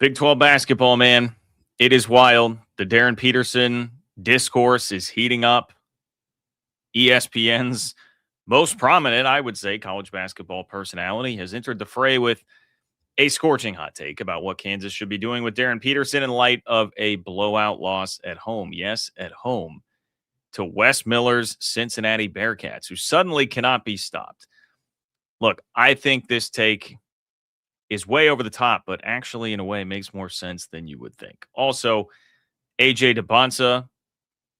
Big 12 basketball, man. It is wild. The Darren Peterson discourse is heating up. ESPN's most prominent, I would say, college basketball personality has entered the fray with a scorching hot take about what Kansas should be doing with Darren Peterson in light of a blowout loss at home. Yes, at home to Wes Miller's Cincinnati Bearcats, who suddenly cannot be stopped. Look, I think this take is way over the top, but actually, in a way, makes more sense than you would think. Also, AJ Dybantsa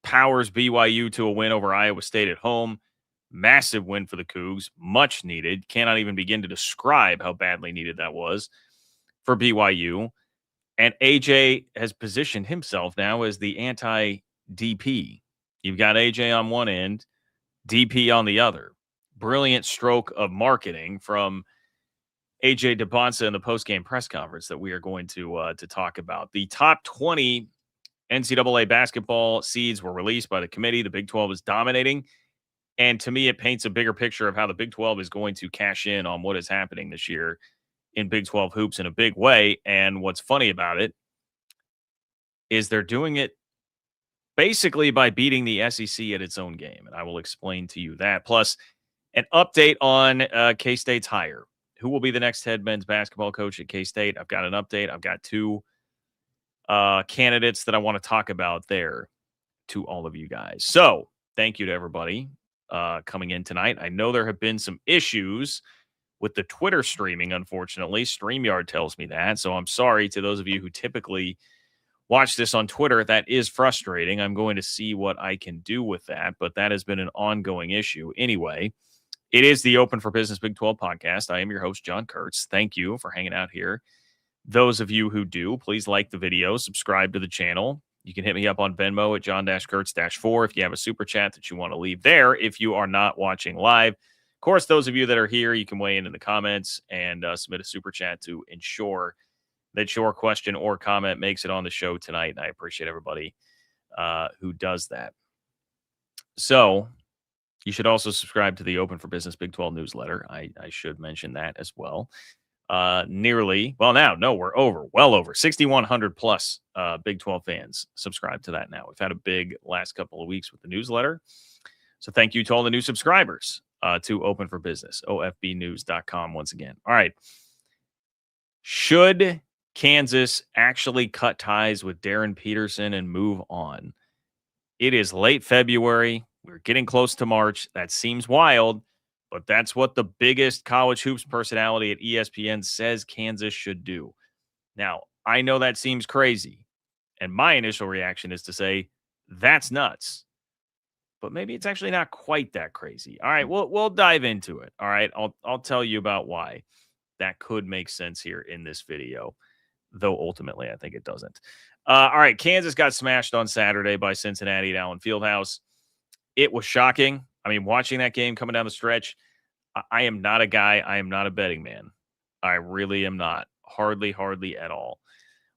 powers BYU to a win over Iowa State at home. Massive win for the Cougs, much needed. Cannot even begin to describe how badly needed that was for BYU. And AJ has positioned himself now as the anti-DP. You've got AJ on one end, DP on the other. Brilliant stroke of marketing from AJ Dybantsa in the postgame press conference that we are going to talk about. The top 20 NCAA basketball seeds were released by the committee. The Big 12 is dominating. And to me, it paints a bigger picture of how the Big 12 is going to cash in on what is happening this year in Big 12 hoops in a big way. And what's funny about it is they're doing it basically by beating the SEC at its own game. And I will explain to you that. Plus, an update on K-State's hire. Who will be the next head men's basketball coach at K-State? I've got an update. I've got two candidates that I want to talk about there to all of you guys. So thank you to everybody coming in tonight. I know there have been some issues with the Twitter streaming, unfortunately. StreamYard tells me that. So I'm sorry to those of you who typically watch this on Twitter. That is frustrating. I'm going to see what I can do with that, but that has been an ongoing issue. Anyway, it is the Open for Business Big 12 podcast. I am your host, John Kurtz. Thank you for hanging out here. Those of you who do, please like the video, subscribe to the channel. You can hit me up on Venmo at John-Kurtz-4 if you have a super chat that you want to leave there if you are not watching live. Of course, those of you that are here, you can weigh in the comments and submit a super chat to ensure that your question or comment makes it on the show tonight. And I appreciate everybody who does that. So you should also subscribe to the Open for Business Big 12 newsletter. I should mention that as well. We're well over 6,100 plus Big 12 fans subscribe to that now. We've had a big last couple of weeks with the newsletter. So thank you to all the new subscribers to Open for Business, ofbnews.com once again. All right. Should Kansas actually cut ties with Darren Peterson and move on? It is late February. We're getting close to March. That seems wild, but that's what the biggest college hoops personality at ESPN says Kansas should do. Now, I know that seems crazy, and my initial reaction is to say, that's nuts. But maybe it's actually not quite that crazy. All right, we'll dive into it. All right, I'll tell you about why that could make sense here in this video, though ultimately I think it doesn't. All right, Kansas got smashed on Saturday by Cincinnati at Allen Fieldhouse. It was shocking. I mean, watching that game coming down the stretch, I am not a guy. I am not a betting man. I really am not. Hardly at all.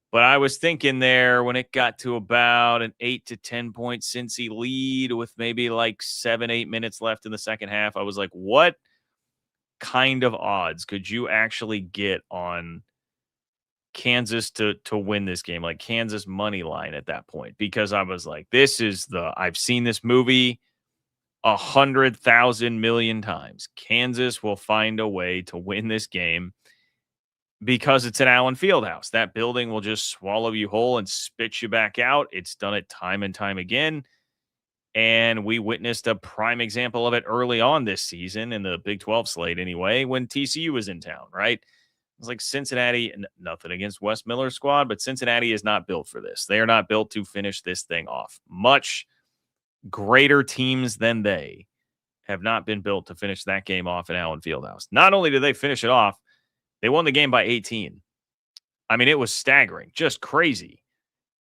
But I was thinking there when it got to about an 8 to 10 point Cincy lead with maybe like 7-8 minutes left in the second half, I was like, what kind of odds could you actually get on Kansas to win this game? Like Kansas money line at that point, because I was like, I've seen this movie 100,000 million times. Kansas will find a way to win this game because it's an Allen Fieldhouse. That building will just swallow you whole and spit you back out. It's done it time and time again. And we witnessed a prime example of it early on this season in the Big 12 slate anyway, when TCU was in town, right? It was like Cincinnati, nothing against Wes Miller's squad, but Cincinnati is not built for this. They are not built to finish this thing off. Much greater teams than they have not been built to finish that game off in Allen Fieldhouse. Not only did they finish it off, they won the game by 18. I mean, it was staggering, just crazy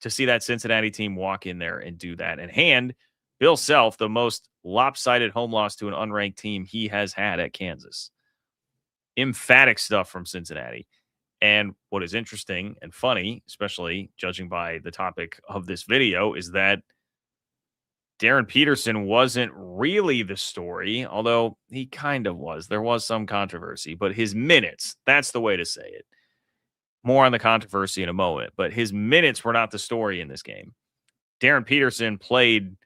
to see that Cincinnati team walk in there and do that and hand Bill Self the most lopsided home loss to an unranked team he has had at Kansas. Emphatic stuff from Cincinnati. And what is interesting and funny, especially judging by the topic of this video, is that Darren Peterson wasn't really the story, although he kind of was. There was some controversy, but his minutes, that's the way to say it. More on the controversy in a moment, but his minutes were not the story in this game. Darren Peterson played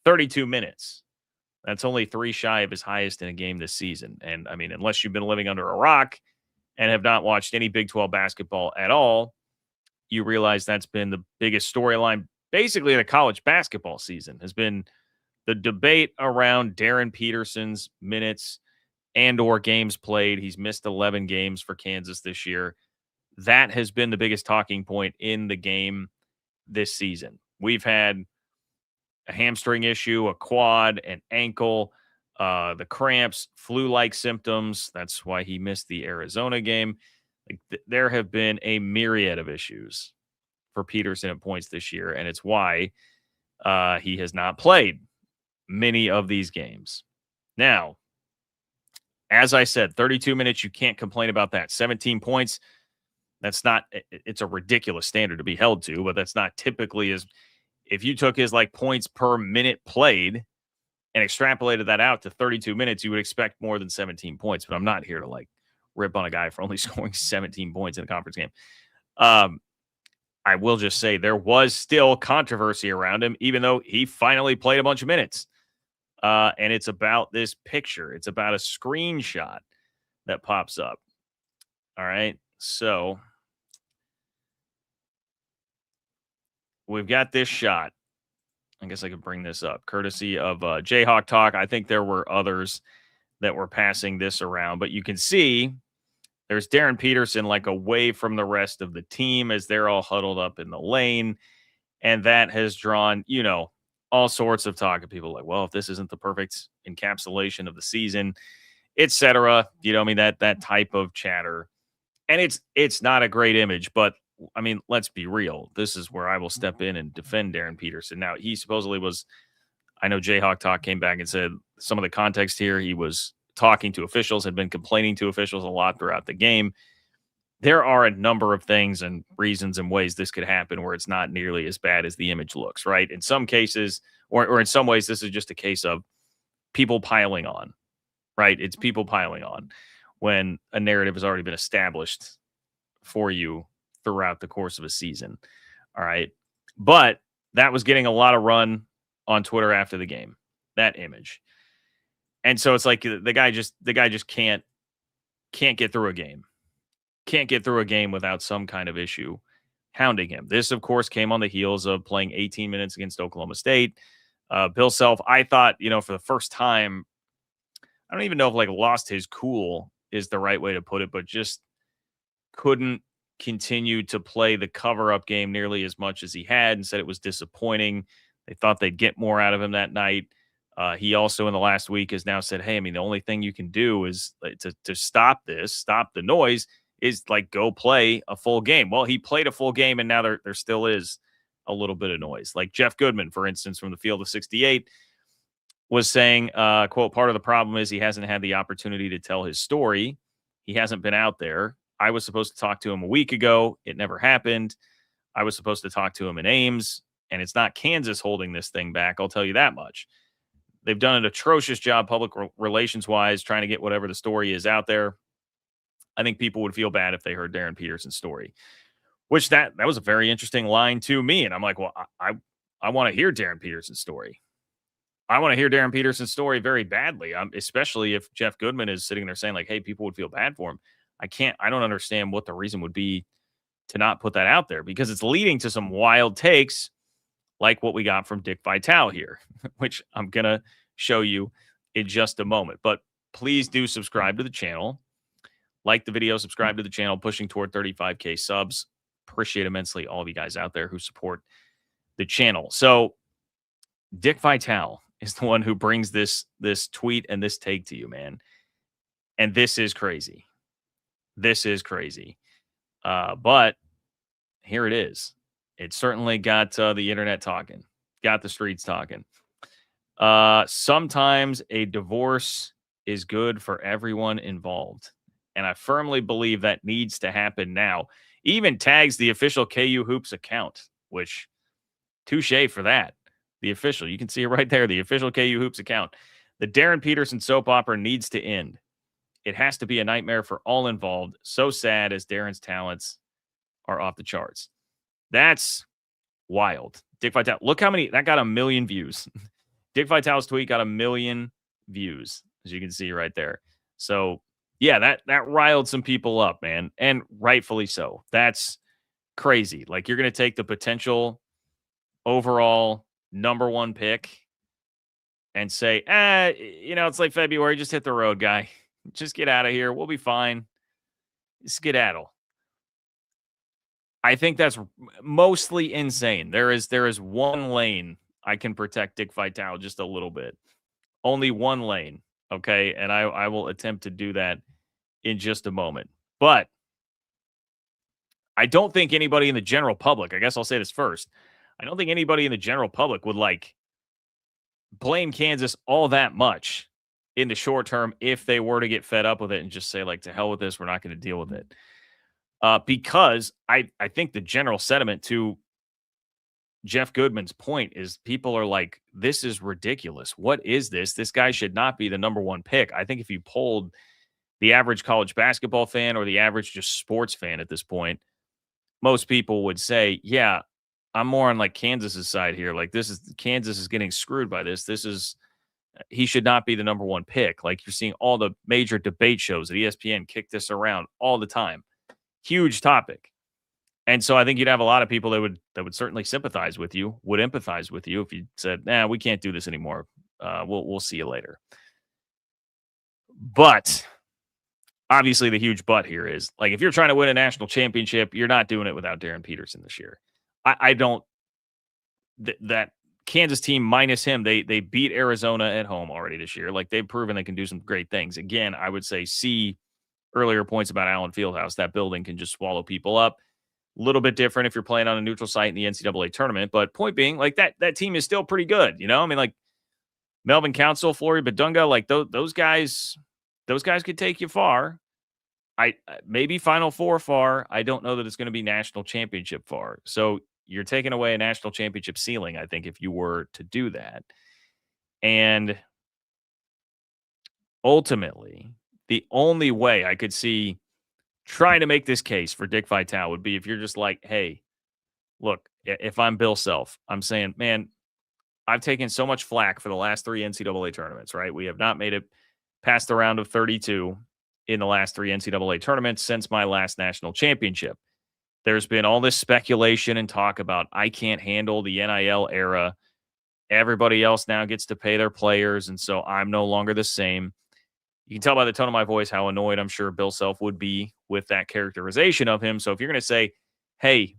32 minutes. That's only 3 shy of his highest in a game this season. And I mean, unless you've been living under a rock and have not watched any Big 12 basketball at all, you realize that's been the biggest storyline basically the college basketball season has been the debate around Darren Peterson's minutes and or games played. He's missed 11 games for Kansas this year. That has been the biggest talking point in the game this season. We've had a hamstring issue, a quad, an ankle, the cramps, flu-like symptoms. That's why he missed the Arizona game. There have been a myriad of issues for Peterson at points this year, and it's why he has not played many of these games. Now, as I said, 32 minutes, you can't complain about that. 17 points, that's not, it's a ridiculous standard to be held to, but that's not typically as, if you took his like points per minute played and extrapolated that out to 32 minutes, you would expect more than 17 points, but I'm not here to like rip on a guy for only scoring 17 points in a conference game. I will just say there was still controversy around him, even though he finally played a bunch of minutes. And it's about this picture. It's about a screenshot that pops up. All right. So we've got this shot. I guess I could bring this up courtesy of Jayhawk Talk. I think there were others that were passing this around, but you can see there's Darren Peterson like away from the rest of the team as they're all huddled up in the lane. And that has drawn, you know, all sorts of talk of people like, well, if this isn't the perfect encapsulation of the season, etc. You know, I mean, that type of chatter. And it's not a great image, but I mean, let's be real. This is where I will step in and defend Darren Peterson. Now, he supposedly was, I know Jayhawk Talk came back and said some of the context here, he was talking to officials, had been complaining to officials a lot throughout the game. There are a number of things and reasons and ways this could happen where it's not nearly as bad as the image looks, right? In some cases, or in some ways, this is just a case of people piling on, right? It's people piling on when a narrative has already been established for you throughout the course of a season. All right. But that was getting a lot of run on Twitter after the game, that image. And so it's like the guy just can't get through a game. Can't get through a game without some kind of issue hounding him. This, of course, came on the heels of playing 18 minutes against Oklahoma State. Bill Self, I thought, you know, for the first time, I don't even know if like lost his cool is the right way to put it, but just couldn't continue to play the cover-up game nearly as much as he had and said it was disappointing. They thought they'd get more out of him that night. He also in the last week has now said, hey, I mean, the only thing you can do is to stop this, stop the noise, is like go play a full game. Well, he played a full game, and now there still is a little bit of noise. Like Jeff Goodman, for instance, from the field of 68, was saying, quote, part of the problem is he hasn't had the opportunity to tell his story. He hasn't been out there. I was supposed to talk to him a week ago. It never happened. I was supposed to talk to him in Ames, and it's not Kansas holding this thing back. I'll tell you that much. They've done an atrocious job public relations-wise trying to get whatever the story is out there. I think people would feel bad if they heard Darren Peterson's story, which that was a very interesting line to me. And I'm like, well, I want to hear Darren Peterson's story. I want to hear Darren Peterson's story very badly, especially if Jeff Goodman is sitting there saying like, hey, people would feel bad for him. I don't understand what the reason would be to not put that out there, because it's leading to some wild takes like what we got from Dick Vitale here, which I'm going to show you in just a moment. But please do subscribe to the channel. Like the video, subscribe to the channel, pushing toward 35K subs. Appreciate immensely all of you guys out there who support the channel. So Dick Vitale is the one who brings this tweet and this take to you, man. And this is crazy. This is crazy. But here it is. It certainly got the internet talking, got the streets talking. Sometimes a divorce is good for everyone involved. And I firmly believe that needs to happen now. Even tags the official KU Hoops account, which touche for that. The official, you can see it right there, the official KU Hoops account. The Darren Peterson soap opera needs to end. It has to be a nightmare for all involved. So sad as Darren's talents are off the charts. That's wild. Dick Vitale, look how many, that got 1 million views. Dick Vitale's tweet got 1 million views, as you can see right there. So, yeah, that riled some people up, man, and rightfully so. That's crazy. Like, you're going to take the potential overall number one pick and say, it's like February, just hit the road, guy. Just get out of here. We'll be fine. Skedaddle. I think that's mostly insane. There is one lane I can protect Dick Vitale just a little bit. Only one lane, okay? And I will attempt to do that in just a moment. But I don't think anybody in the general public, I guess I'll say this first, I don't think anybody in the general public would blame Kansas all that much in the short term if they were to get fed up with it and just say, to hell with this, we're not going to deal with it. Because I think the general sentiment to Jeff Goodman's point is people are like, this is ridiculous. What is this? This guy should not be the number one pick. I think if you polled the average college basketball fan or the average just sports fan at this point, most people would say, yeah, I'm more on Kansas's side here. Kansas is getting screwed by this. He should not be the number one pick. You're seeing all the major debate shows at ESPN kick this around all the time. Huge topic. And so I think you'd have a lot of people that would certainly sympathize with you, would empathize with you if you said, we can't do this anymore. We'll see you later. But obviously the huge but here is if you're trying to win a national championship, you're not doing it without Darren Peterson this year. I don't that Kansas team minus him, they beat Arizona at home already this year. They've proven they can do some great things. Again, I would say see earlier points about Allen Fieldhouse. That building can just swallow people up. A little bit different if you're playing on a neutral site in the NCAA tournament. But point being, that team is still pretty good. Melvin Council, Flory Badunga, those guys could take you far. Maybe Final Four far. I don't know that it's going to be national championship far. So you're taking away a national championship ceiling, I think, if you were to do that. And ultimately, the only way I could see trying to make this case for Dick Vitale would be if you're just hey, look, if I'm Bill Self, I'm saying, man, I've taken so much flack for the last 3 NCAA tournaments, right? We have not made it past the round of 32 in the last 3 NCAA tournaments since my last national championship. There's been all this speculation and talk about I can't handle the NIL era. Everybody else now gets to pay their players, and so I'm no longer the same. You can tell by the tone of my voice how annoyed I'm sure Bill Self would be with that characterization of him. So if you're going to say, hey,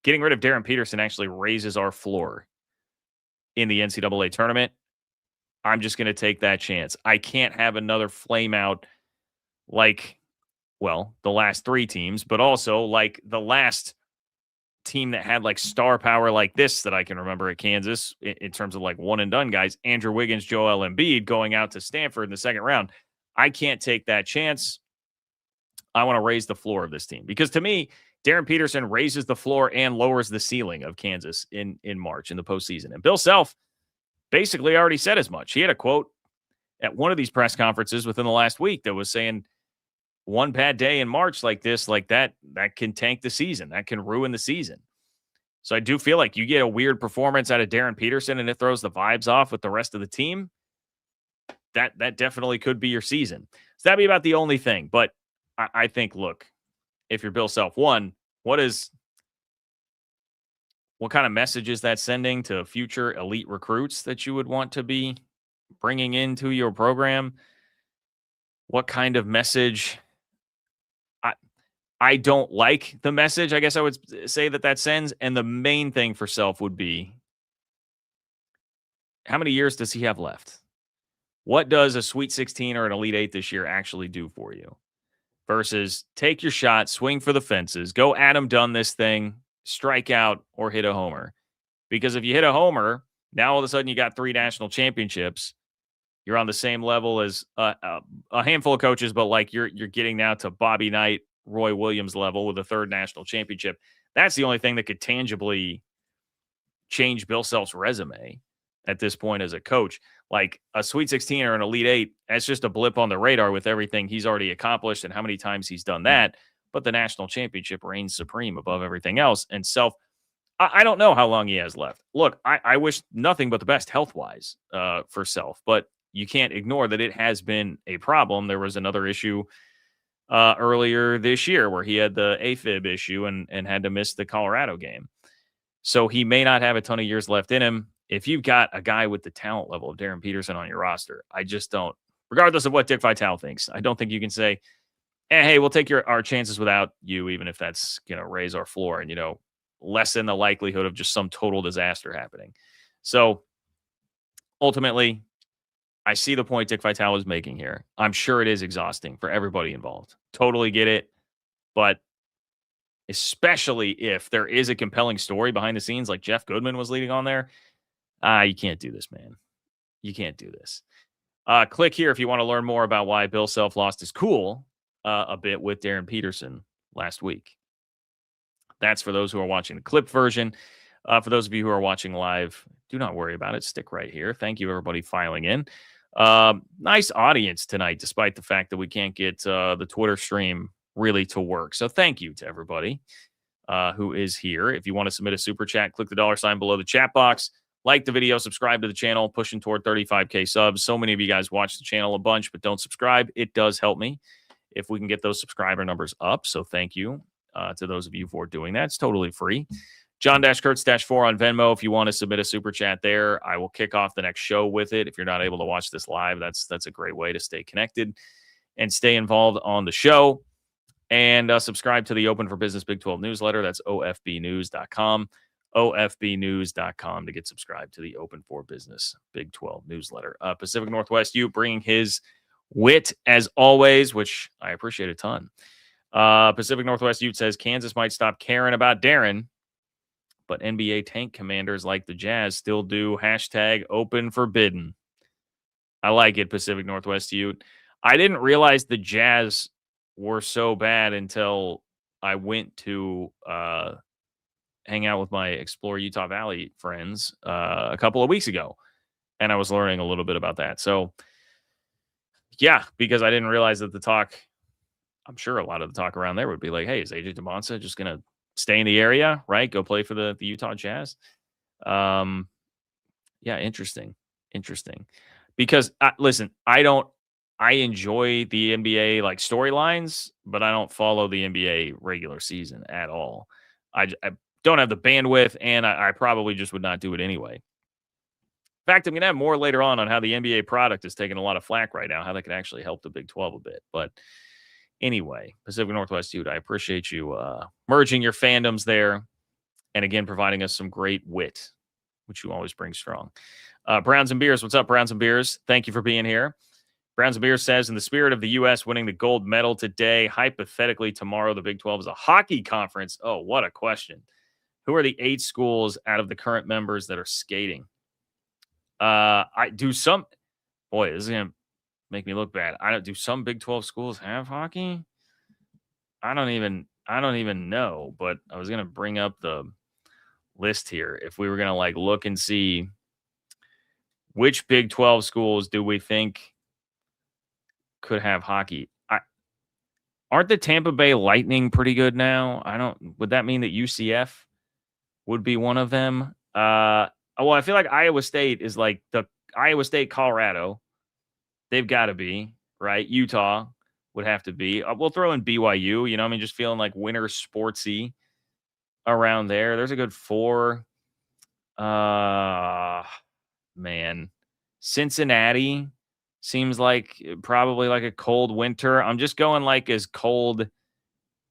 getting rid of Darren Peterson actually raises our floor in the NCAA tournament, I'm just going to take that chance. I can't have another flame out the last 3 teams, but also the last team that had star power like this that I can remember at Kansas in terms of one and done guys, Andrew Wiggins, Joel Embiid going out to Stanford in the second round. I can't take that chance. I want to raise the floor of this team because to me, Darren Peterson raises the floor and lowers the ceiling of Kansas in March in the postseason. And Bill Self basically already said as much. He had a quote at one of these press conferences within the last week that was saying one bad day in March that can tank the season. That can ruin the season. So I do feel like you get a weird performance out of Darren Peterson and it throws the vibes off with the rest of the team. That definitely could be your season. So that'd be about the only thing. But I think, look, if you're Bill Self, one, what kind of message is that sending to future elite recruits that you would want to be bringing into your program? What kind of message? I don't like the message, I guess I would say that sends. And the main thing for Self would be, how many years does he have left? What does a Sweet 16 or an Elite 8 this year actually do for you? Versus take your shot, swing for the fences, go Adam Dunn this thing, strike out, or hit a homer. Because if you hit a homer, now all of a sudden you got 3 national championships. You're on the same level as a handful of coaches, but you're getting now to Bobby Knight, Roy Williams level with a 3rd national championship. That's the only thing that could tangibly change Bill Self's resume at this point as a coach. A Sweet 16 or an Elite 8, that's just a blip on the radar with everything he's already accomplished and how many times he's done that. but the national championship reigns supreme above everything else. And I don't know how long he has left. Look, I wish nothing but the best health-wise for Self, but you can't ignore that it has been a problem. There was another issue earlier this year where he had the AFib issue and had to miss the Colorado game. So he may not have a ton of years left in him. If you've got a guy with the talent level of Darren Peterson on your roster, I just don't, regardless of what Dick Vitale thinks, I don't think you can say, hey, we'll take our chances without you, even if that's going to raise our floor and, lessen the likelihood of just some total disaster happening. So ultimately, I see the point Dick Vitale is making here. I'm sure it is exhausting for everybody involved. Totally get it. But especially if there is a compelling story behind the scenes like Jeff Goodman was leading on there, you can't do this, man. You can't do this. Click here if you want to learn more about why Bill Self lost his cool a bit with Darren Peterson last week. That's for those who are watching the clip version. For those of you who are watching live, do not worry about it. Stick right here. Thank you, everybody, filing in. Nice audience tonight, despite the fact that we can't get the Twitter stream really to work. So thank you to everybody who is here. If you want to submit a super chat, click the $ below the chat box. Like the video, subscribe to the channel, pushing toward 35K subs. So many of you guys watch the channel a bunch, but don't subscribe. It does help me if we can get those subscriber numbers up. So thank you to those of you for doing that. It's totally free. John-Kurtz-4 on Venmo. If you want to submit a super chat there, I will kick off the next show with it. If you're not able to watch this live, that's a great way to stay connected and stay involved on the show. And subscribe to the Open for Business Big 12 newsletter. That's ofbnews.com. ofbnews.com to get subscribed to the Open for Business Big 12 newsletter. Pacific Northwest U bringing his wit as always, which I appreciate a ton. Pacific Northwest Ute says Kansas might stop caring about Darren, but NBA tank commanders like the Jazz still do #open forbidden. I like it, Pacific Northwest Ute. I didn't realize the Jazz were so bad until I went to hang out with my Explore Utah Valley friends a couple of weeks ago, and I was learning a little bit about that. So, yeah, because I didn't realize that the talk, I'm sure a lot of the talk around there would be like, hey, is AJ Dybantsa just going to stay in the area, right? Go play for the Utah Jazz. Yeah, interesting. Because listen, I enjoy the NBA like storylines, but I don't follow the NBA regular season at all. I don't have the bandwidth, and I probably just would not do it anyway. In fact, I'm going to have more later on how the NBA product is taking a lot of flack right now, how that can actually help the Big 12 a bit. But anyway, Pacific Northwest Dude, I appreciate you merging your fandoms there and, again, providing us some great wit, which you always bring strong. Browns and Beers, what's up, Browns and Beers? Thank you for being here. Browns and Beers says, in the spirit of the U.S. winning the gold medal today, hypothetically tomorrow the Big 12 is a hockey conference. Oh, what a question. Who are the 8 schools out of the current members that are skating? This is going to make me look bad. Do some Big 12 schools have hockey? I don't even know, but I was going to bring up the list here. If we were going to like look and see which Big 12 schools do we think could have hockey? Aren't the Tampa Bay Lightning pretty good now? Would that mean that UCF would be one of them? Well, I feel like Iowa State is like the Iowa State, Colorado. They've got to be, right? Utah would have to be. We'll throw in BYU, just feeling like winter sportsy around there. There's a good 4. Man. Cincinnati seems like probably like a cold winter. I'm just going like as cold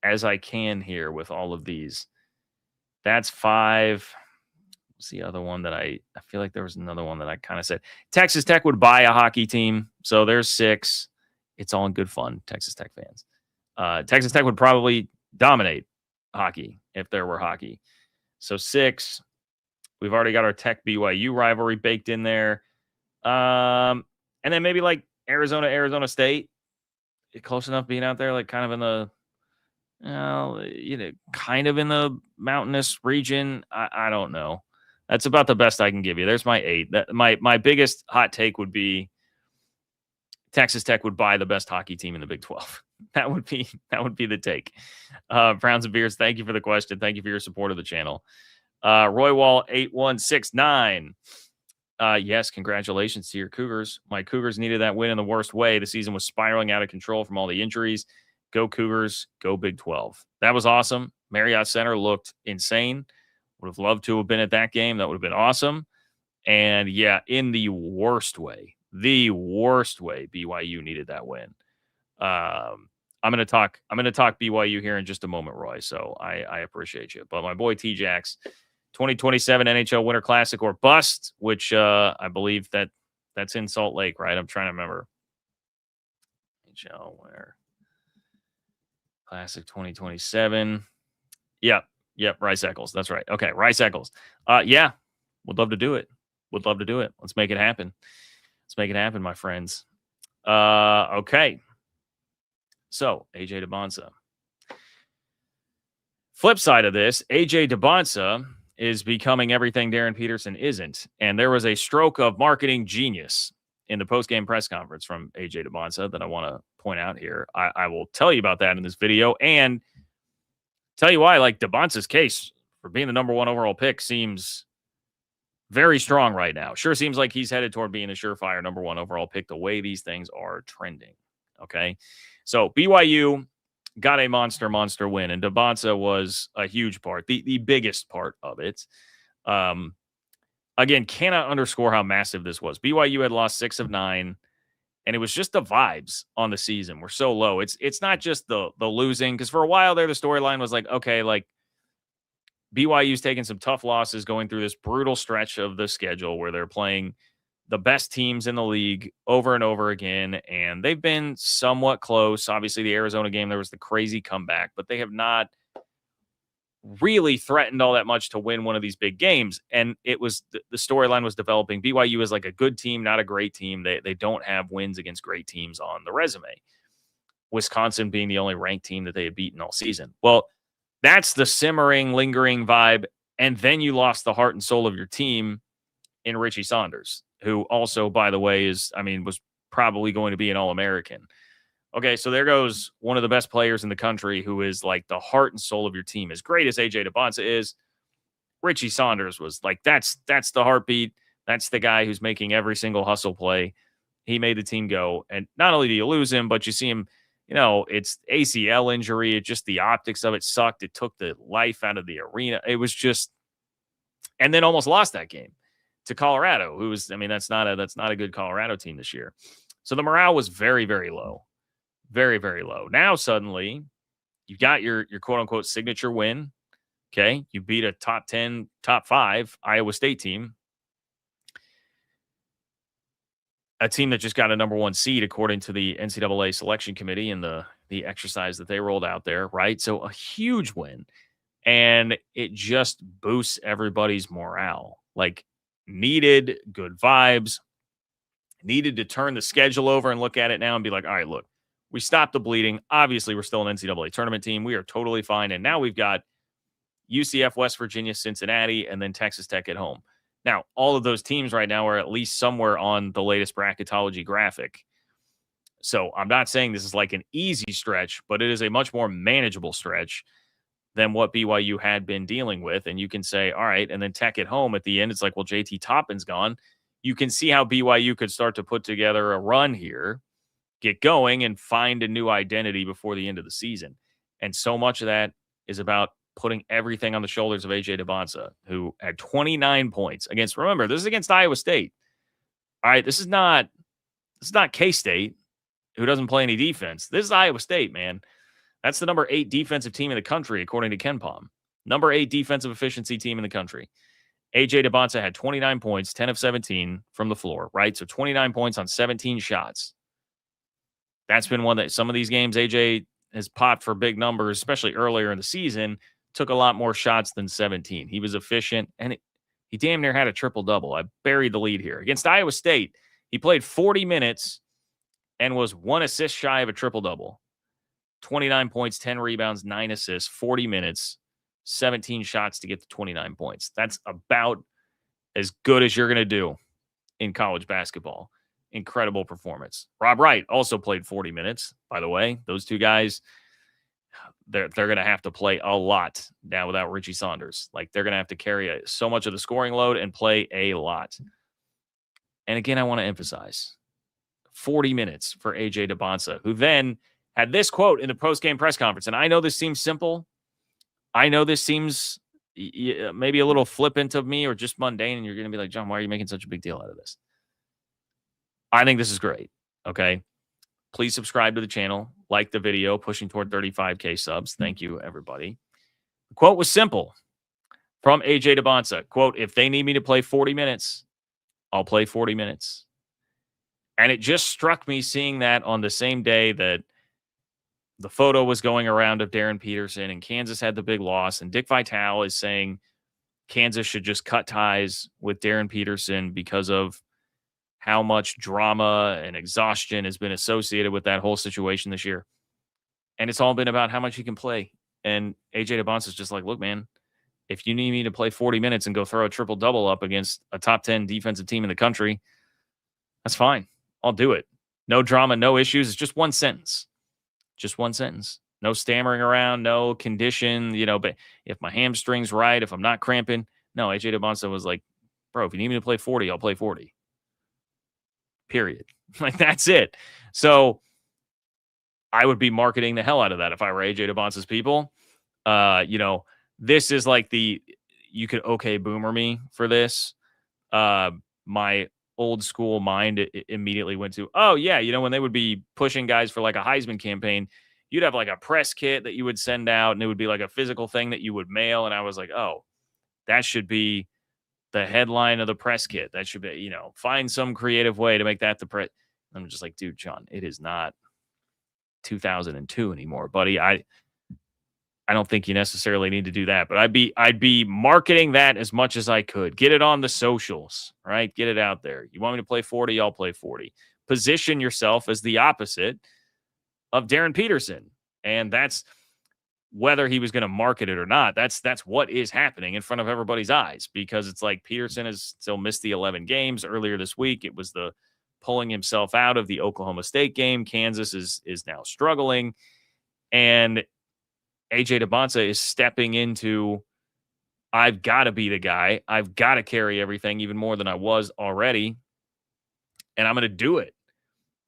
as I can here with all of these. That's 5. What's the other one that I feel like there was another one that I kind of said. Texas Tech would buy a hockey team. So there's 6. It's all in good fun, Texas Tech fans. Texas Tech would probably dominate hockey if there were hockey. So 6. We've already got our Tech BYU rivalry baked in there. And then maybe like Arizona State. Close enough being out there, like kind of in the kind of in the mountainous region. I don't know. That's about the best I can give you. There's my 8. My biggest hot take would be Texas Tech would buy the best hockey team in the Big 12. That would be the take. Browns and Beers, thank you for the question. Thank you for your support of the channel. Roy Wall 8169. Yes, congratulations to your Cougars. My Cougars needed that win in the worst way. The season was spiraling out of control from all the injuries. Go Cougars, go Big 12. That was awesome. Marriott Center looked insane. Would have loved to have been at that game. That would have been awesome. And yeah, in the worst way, BYU needed that win. I'm going to talk BYU here in just a moment, Roy. So I appreciate you. But my boy T-Jax, 2027 NHL Winter Classic or bust, which I believe that's in Salt Lake, right? I'm trying to remember. NHL Winter Classic 2027. Yep, Rice Eccles. That's right. Okay, Rice Eccles. Yeah, would love to do it. Let's make it happen. My friends. Okay. So, AJ Dybantsa. Flip side of this, AJ Dybantsa is becoming everything Darren Peterson isn't. And there was a stroke of marketing genius in the post-game press conference from AJ Dybantsa that I want to point out here. I will tell you about that in this video and tell you why, like, Dybantsa's case for being the number 1 overall pick seems very strong right now. Sure seems like he's headed toward being a surefire number 1 overall pick the way these things are trending. Okay. So BYU got a monster win, and Dybantsa was a huge part, the biggest part of it. Again, cannot underscore how massive this was. BYU had lost 6 of 9, and it was just the vibes on the season were so low. It's not just the losing, because for a while there, the storyline was like, okay, like BYU's taking some tough losses going through this brutal stretch of the schedule where they're playing the best teams in the league over and over again, and they've been somewhat close. Obviously, the Arizona game, there was the crazy comeback, but they have not really threatened all that much to win one of these big games. And it was the storyline was developing. BYU is like a good team, not a great team. They don't have wins against great teams on the resume. Wisconsin being the only ranked team that they had beaten all season. Well, that's the simmering, lingering vibe. And then you lost the heart and soul of your team in Richie Saunders, who also, by the way, was probably going to be an All-American. Okay, so there goes one of the best players in the country who is like the heart and soul of your team. As great as AJ Dybantsa is, Richie Saunders was like, that's the heartbeat. That's the guy who's making every single hustle play. He made the team go. And not only do you lose him, but you see him, it's ACL injury. It just, the optics of it sucked. It took the life out of the arena. It was just, and then almost lost that game to Colorado, who was, that's not a good Colorado team this year. So the morale was very, very low. Very, very low. Now, suddenly, you got your quote-unquote signature win. Okay? You beat a top 10, top 5 Iowa State team. A team that just got a number 1 seed, according to the NCAA selection committee and the exercise that they rolled out there, right? So a huge win. And it just boosts everybody's morale. Like, needed, good vibes. Needed to turn the schedule over and look at it now and be like, all right, look, we stopped the bleeding. Obviously, we're still an NCAA tournament team. We are totally fine. And now we've got UCF, West Virginia, Cincinnati, and then Texas Tech at home. Now, all of those teams right now are at least somewhere on the latest bracketology graphic. So I'm not saying this is like an easy stretch, but it is a much more manageable stretch than what BYU had been dealing with. And you can say, all right, and then Tech at home at the end, it's like, well, JT Toppin's gone. You can see how BYU could start to put together a run here, get going, and find a new identity before the end of the season. And so much of that is about putting everything on the shoulders of AJ Dybantsa, who had 29 points against, remember, this is against Iowa State. All right, this is not K-State, who doesn't play any defense. This is Iowa State, man. That's the number 8 defensive team in the country, according to KenPom. Number 8 defensive efficiency team in the country. AJ Dybantsa had 29 points, 10 of 17 from the floor, right? So 29 points on 17 shots. That's been one that some of these games AJ has popped for big numbers, especially earlier in the season, took a lot more shots than 17. He was efficient, and he damn near had a triple-double. I buried the lead here. Against Iowa State, he played 40 minutes and was 1 assist shy of a triple-double. 29 points, 10 rebounds, 9 assists, 40 minutes, 17 shots to get to 29 points. That's about as good as you're going to do in college basketball incredible performance. Rob Wright also played 40 minutes, by the way. Those two guys, they're going to have to play a lot now without Richie Saunders. Like, they're going to have to carry so much of the scoring load and play a lot. And again, I want to emphasize 40 minutes for AJ Dybantsa, who then had this quote in the post-game press conference. And I know this seems simple. I know this seems maybe a little flippant of me or just mundane. And you're going to be like, John, why are you making such a big deal out of this? I think this is great. Okay. Please subscribe to the channel, like the video, pushing toward 35K subs. Thank you, everybody. The quote was simple from AJ Dybantsa. Quote, if they need me to play 40 minutes, I'll play 40 minutes. And it just struck me seeing that on the same day that the photo was going around of Darren Peterson and Kansas had the big loss. And Dick Vitale is saying Kansas should just cut ties with Darren Peterson because of how much drama and exhaustion has been associated with that whole situation this year. And it's all been about how much he can play. And AJ Dybantsa is just like, look, man, if you need me to play 40 minutes and go throw a triple-double up against a top 10 defensive team in the country, that's fine. I'll do it. No drama, no issues. It's just one sentence. Just one sentence. No stammering around, no condition, but if my hamstring's right, if I'm not cramping. No, AJ Dybantsa was like, bro, if you need me to play 40, I'll play 40. Period. Like, that's it. So I would be marketing the hell out of that if I were AJ Dybantsa's people. This is like you could okay boomer me for this. My old school mind immediately went to, oh yeah, when they would be pushing guys for like a Heisman campaign, you'd have like a press kit that you would send out and it would be like a physical thing that you would mail. And I was like, oh, that should be the headline of the press kit. That should be, find some creative way to make that the press. I'm just like, dude, John, it is not 2002 anymore, buddy. I don't think you necessarily need to do that, but I'd be marketing that as much as I could. Get it on the socials, right? Get it out there. You want me to play 40? I'll play 40. Position yourself as the opposite of Darren Peterson. And that's whether he was going to market it or not. That's what is happening in front of everybody's eyes, because it's like Peterson has still missed the 11 games. Earlier this week, it was the pulling himself out of the Oklahoma State game. Kansas is now struggling. And AJ Dybantsa is stepping into, I've got to be the guy. I've got to carry everything even more than I was already. And I'm going to do it.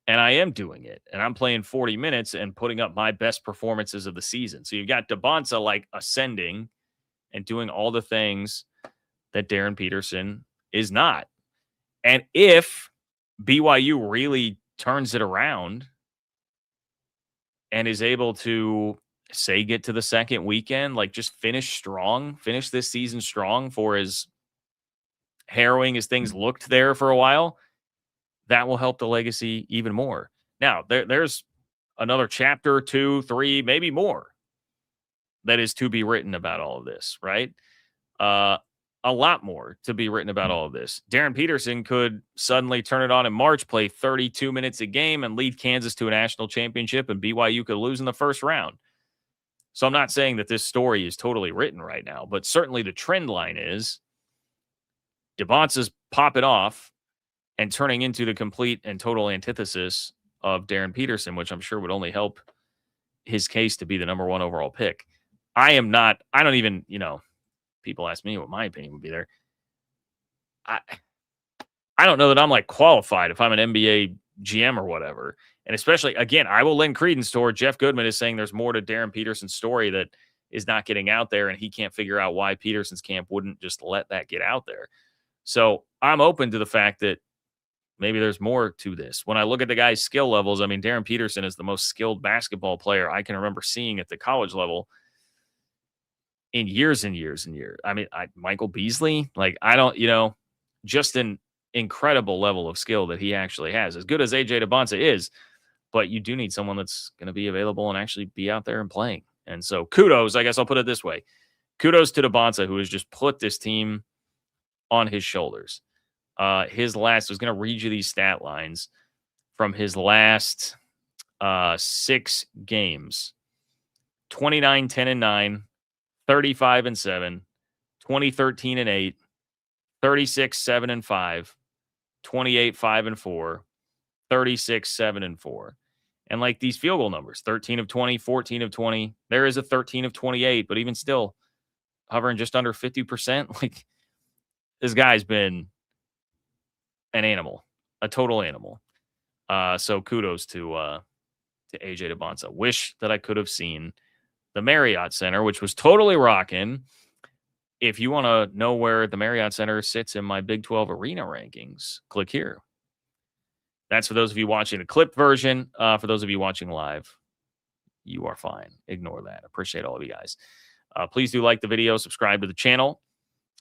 And I am doing it. And I'm playing 40 minutes and putting up my best performances of the season. So you've got Dybantsa like ascending and doing all the things that Darren Peterson is not. And if BYU really turns it around and is able to, say, get to the second weekend, like just finish this season strong for as harrowing as things looked there for a while, that will help the legacy even more. Now, there's another chapter, 2, 3, maybe more that is to be written about all of this, right? A lot more to be written about all of this. Darren Peterson could suddenly turn it on in March, play 32 minutes a game, and lead Kansas to a national championship, and BYU could lose in the first round. So I'm not saying that this story is totally written right now, but certainly the trend line is Dybantsa's popping off and turning into the complete and total antithesis of Darren Peterson, which I'm sure would only help his case to be the number 1 overall pick. I don't even, people ask me what my opinion would be there. I don't know that I'm like qualified if I'm an NBA GM or whatever. And especially, again, I will lend credence toward Jeff Goodman is saying there's more to Darren Peterson's story that is not getting out there, and he can't figure out why Peterson's camp wouldn't just let that get out there. So I'm open to the fact that maybe there's more to this. When I look at the guy's skill levels, I mean, Darren Peterson is the most skilled basketball player I can remember seeing at the college level in years and years and years. I mean, Michael Beasley, like, I don't, just an incredible level of skill that he actually has. As good as AJ Dybantsa is, but you do need someone that's going to be available and actually be out there and playing. And so kudos, I guess I'll put it this way. Kudos to Dybantsa, who has just put this team on his shoulders. His last, I was going to read you these stat lines from his last 6 games. 29, 10, and 9, 35 and 7, 20, 13 and 8, 36, 7 and 5, 28, 5 and 4, 36, 7, and 4. And like these field goal numbers, 13 of 20, 14 of 20. There is a 13 of 28, but even still hovering just under 50%. Like this guy's been an animal, a total animal. So kudos to AJ Dybantsa. Wish that I could have seen the Marriott Center, which was totally rocking. If you want to know where the Marriott Center sits in my Big 12 arena rankings, click here. That's for those of you watching the clipped version. For those of you watching live, you are fine. Ignore that. Appreciate all of you guys. Please do like the video, subscribe to the channel,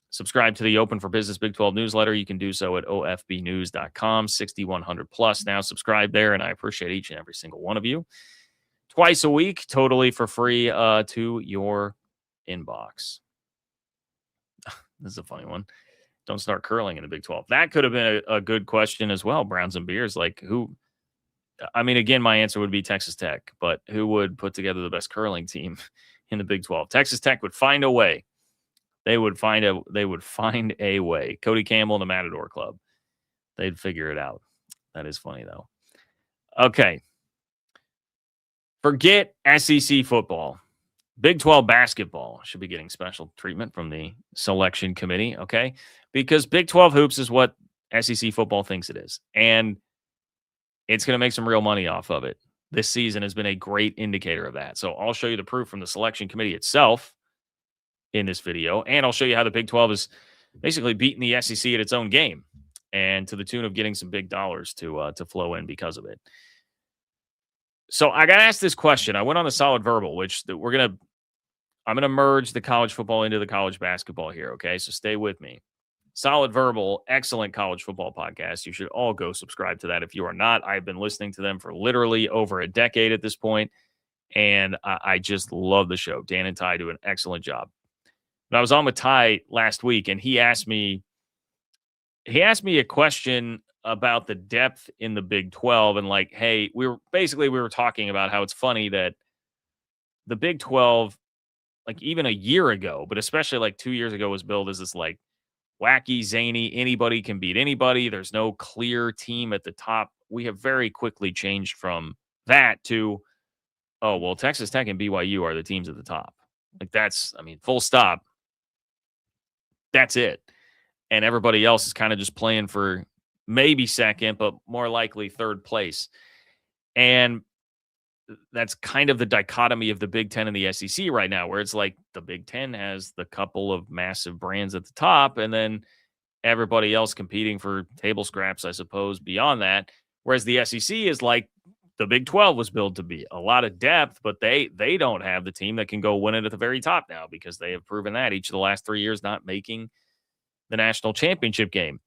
subscribe to the Open for Business Big 12 newsletter. You can do so at ofbnews.com, 6,100 plus. Now subscribe there, and I appreciate each and every single one of you. Twice a week, totally for free to your inbox. This is a funny one. Don't start curling in the Big 12. That could have been a good question as well. Browns and Beers, like who? I mean, again, my answer would be Texas Tech, but who would put together the best curling team in the Big 12? Texas Tech would find a way. They would find a way. Cody Campbell and the Matador Club. They'd figure it out. That is funny though. Okay. Forget SEC football. Big 12 basketball should be getting special treatment from the selection committee, okay? Because Big 12 hoops is what SEC football thinks it is. And it's going to make some real money off of it. This season has been a great indicator of that. So I'll show you the proof from the selection committee itself in this video. And I'll show you how the Big 12 is basically beating the SEC at its own game and to the tune of getting some big dollars to flow in because of it. So I got asked this question. I went on the Solid Verbal, which I'm going to merge the college football into the college basketball here. Okay. So stay with me. Solid Verbal, excellent college football podcast. You should all go subscribe to that. If you are not, I've been listening to them for literally over a decade at this point, and I just love the show. Dan and Ty do an excellent job. But I was on with Ty last week, and he asked me a question about the depth in the Big 12, and like, hey, we were talking about how it's funny that the Big 12, like even a year ago, but especially like 2 years ago, was billed as this like wacky, zany, anybody can beat anybody. There's no clear team at the top. We have very quickly changed from that to, oh, well, Texas Tech and BYU are the teams at the top. Like that's, I mean, full stop. That's it. And everybody else is kind of just playing for maybe second, but more likely third place. And that's kind of the dichotomy of the Big Ten and the SEC right now, where it's like the Big Ten has the couple of massive brands at the top, and then everybody else competing for table scraps, I suppose, beyond that. Whereas the SEC is like the Big 12 was built to be. A lot of depth, but they don't have the team that can go win it at the very top now because they have proven that each of the last 3 years not making the national championship game.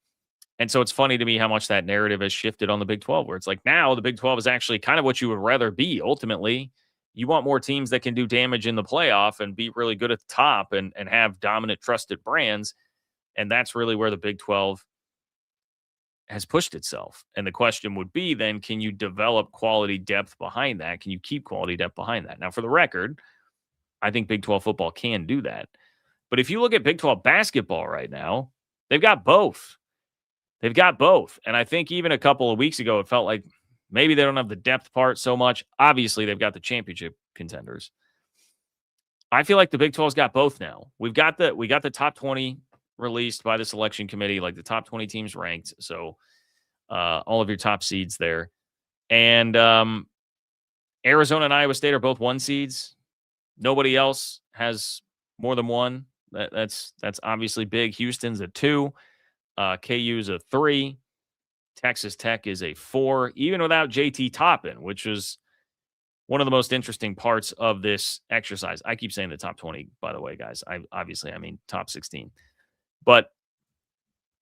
And so it's funny to me how much that narrative has shifted on the Big 12, where it's like now the Big 12 is actually kind of what you would rather be. Ultimately, you want more teams that can do damage in the playoff and be really good at the top and have dominant, trusted brands. And that's really where the Big 12 has pushed itself. And the question would be then, can you develop quality depth behind that? Can you keep quality depth behind that? Now, for the record, I think Big 12 football can do that. But if you look at Big 12 basketball right now, they've got both. They've got both. And I think even a couple of weeks ago, it felt like maybe they don't have the depth part so much. Obviously, they've got the championship contenders. I feel like the Big 12's got both now. We got the top 20 released by the selection committee, like the top 20 teams ranked. So all of your top seeds there. And Arizona and Iowa State are both 1 seeds. Nobody else has more than 1. That's obviously big. Houston's a 2. KU's a 3. Texas Tech is a 4, even without JT Toppin, which was one of the most interesting parts of this exercise. I keep saying the top 20, by the way, guys. I mean top 16. But